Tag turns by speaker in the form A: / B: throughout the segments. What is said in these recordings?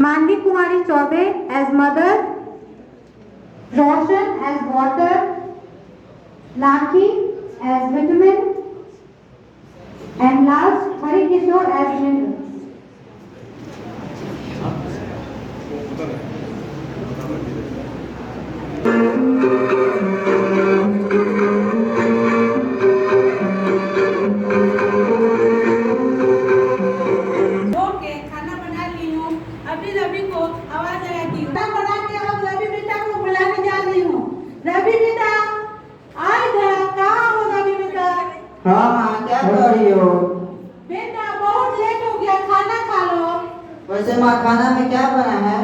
A: मानवी कुमारी Choubey as mother, Roshan as water, Laki as vitamin, and last Hari Kishore as mineral.
B: Ravi को आवाज लगाती हूँ बना के अब रवि बेटा को बुलाने जा रही हूँ। रवि बेटा आज कहाँ हो रवि बेटा?
C: हाँ माँ क्या कर रही हो?
B: बेटा बहुत लेट हो गया, खाना खा लो।
C: वैसे माँ खाना में क्या बना है?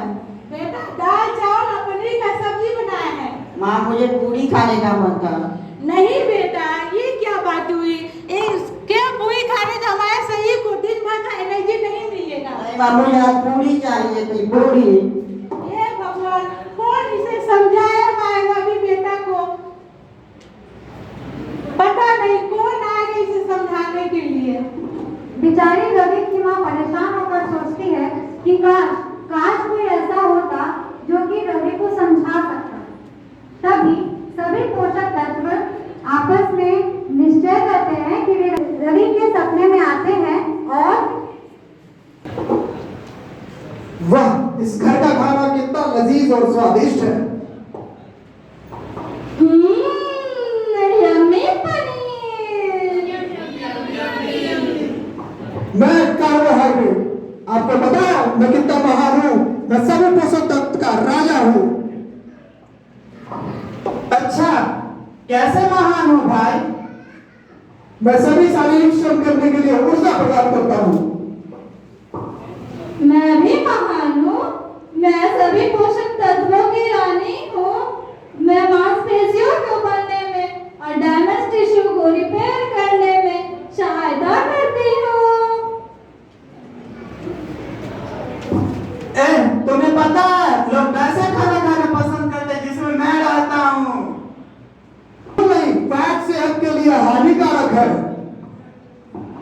B: बेटा दाल चावल और पनीर का सब्जी बनाया है।
C: माँ मुझे पूरी खाने का मन था।
B: नहीं बेटा ये क्या बात हुई? क्या पूरी खाने से हमारे शरीर को दिन भर का एनर्जी नहीं मिलेगा।
C: नहीं माँ मुझे आज पूरी चाहिए थी, पूरी।
B: ये भगवान कौन इसे समझाया रवि बेटा को? पता नहीं कौन आएगा इसे समझाने के लिए।
A: बेचारी रवि की माँ परेशान होकर सोचती है कि काश कोई ऐसा होता जो कि रवि को समझा सकता। तभी सभी पोषक तत्व आपस में निश्चय करते हैं कि वे रवि के सपने में आते हैं और
D: वाह, इस घर का खाना कितना लजीज और स्वादिष्ट है।
B: यम्मी पनीर।
D: मैं कार्बोहाइड्रेट, आपको पता है मैं कितना महान हूँ? मैं सभी पोषक तत्व का राजा हूँ।
C: अच्छा कैसे महान हो भाई?
D: मैं सभी शारीरिक श्रम करने के लिए ऊर्जा प्रदान करता हूँ।
B: मैं भी महान हूँ। मैं सभी पोषक तत्वों की रानी हूँ। मैं मांसपेशियों को बनने में और डैमेज टिश्यू को रिपेयर करने में सहायता करती हूँ।
C: तुम्हें पता है लोग वैसे खाना खाना पसंद करते हैं जिसमें मैं रहता हूँ।
D: नहीं, फैट सेहत के लिए हानिकारक है।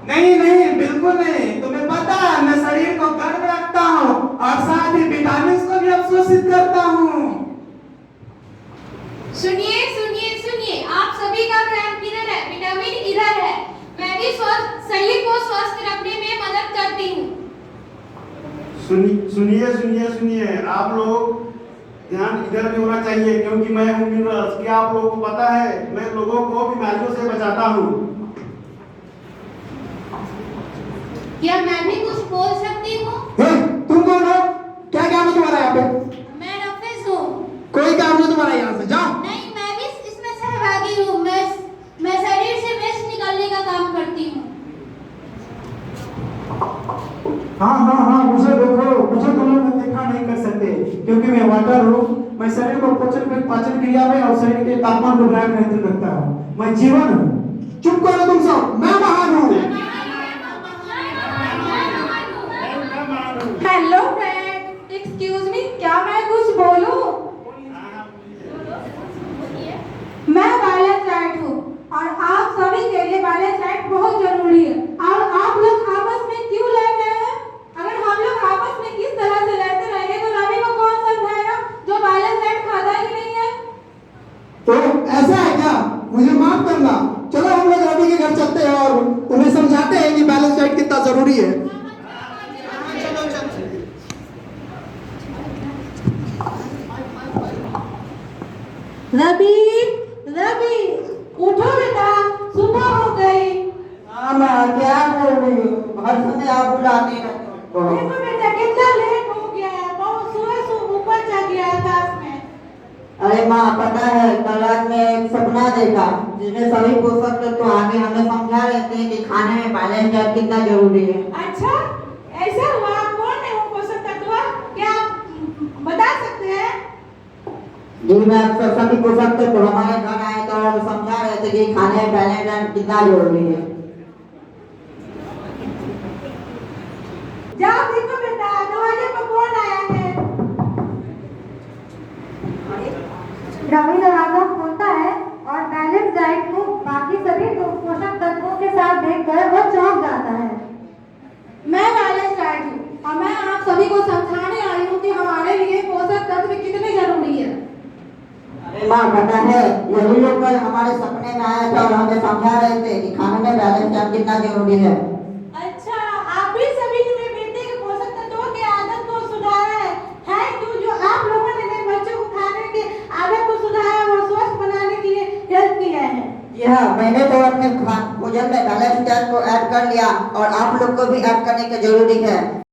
C: नहीं नहीं बिल्कुल नहीं। तुम्हें पता है मैं शरीर को गर्म रखता हूँ और साथ ही विटामिन को भी अवशोषित करता हूँ।
E: सुनिए सुनिए सुनिए, आप सभी का ध्यान किधर है? विटामिन इधर है। मैं भी शरीर को स्वस्थ रखने में मदद करती हूँ।
F: सुनिए सुनिए सुनिए, आप लोग ध्यान इधर भी होना चाहिए क्योंकि मैं हूँ मिनरल्स। क्या आप लोगों को पता है मैं लोगों को बीमारियों से बचाता हूँ।
E: क्या मैं भी कुछ बोल सकती हूँ?
D: तुम कौन हो? क्या काम है तुम्हारा यहाँ पे?
E: मैं नफिस हूँ।
D: कोई काम नहीं तुम्हारा यहाँ से, जाओ।
E: नहीं मैं भी इसमें सहभागी हूँ। मैं शरीर से वेस्ट निकालने का काम करती हूँ।
G: हाँ मुझे देखो, मुझे तुम लोग देखा नहीं कर सकते क्योंकि मैं वाटर हूँ। मैं शरीर को पाचन क्रिया में और शरीर के तापमान को बनाए नियंत्रित रखता हूँ। मैं जीवन हूँ।
D: चुप करो तुम सब, मैं महान हूँ।
B: हेलो फ्रेंड, एक्सक्यूज मी, क्या मैं कुछ बोलूं? मैं बैलेंस डाइट हूँ और आप सभी के लिए बैलेंस डाइट बहुत जरूरी है। और आप लोग आपस में क्यों लड़ रहे हैं? अगर हम लोग आपस में किस तरह से लड़ते रहेंगे तो रवि को कौन समझाएगा जो बैलेंस डाइट खाता ही नहीं है?
D: तो ऐसा है क्या? मुझे माफ करना। चलो हम लोग रवि के घर चलते हैं और उन्हें समझाते हैं कि बैलेंस डाइट कितना जरूरी है।
B: रवि उठो बेटा, सुबह हो गई।
C: हाँ माँ क्या बोल रही हो? हर समय आप बुलाते रहते हो।
B: देखो बेटा कितना लेट हो गया है, बहुत सुबह ऊपर चढ़ गया आकाश में।
C: अरे माँ पता है कल रात में एक सपना देखा जिसमें सभी पोषक तत्व आगे हमें समझा रहे थे कि खाने में बैलेंस डाइट कितना जरूरी है।
B: अच्छा ऐसा हुआ? कौन है वो पोषक तत्व? क्या आप बता सकते हैं?
C: जी मैं सभी पोषक तत्व हमारे घर आए तो समझा रहे थे कि खाने में बैलेंस डाइट कितना जरूरी है।
B: जाओ देखो बेटा दरवाजे पर कौन आया है।
A: रवि दरवाजा खोलता है और बैलेंस डाइट को बाकी सभी पोषक तत्वों के साथ देखकर वो चौंक जाता है।
B: मैं बैलेंस डाइट हूँ और मैं आप सभी को समझाने आई हूँ
C: हाँ पता है, यही लोग कल हमारे सपने में आए थे और हमें समझा रहे थे कि खाने में बैलेंस डाइट कितना जरूरी है।
B: अच्छा, आप भी सभी ने बेटे के पोषक तत्वों की आदत को सुधारा है। थैंक यू जो आप लोगों ने मेरे बच्चों को खाने की आदत को सुधारा और स्वस्थ बनाने के लिए हेल्प किया है।
C: यह मैंने तो अपने भोजन में बैलेंस डाइट को ऐड कर लिया और आप लोग को भी ऐड करने की जरूरी है।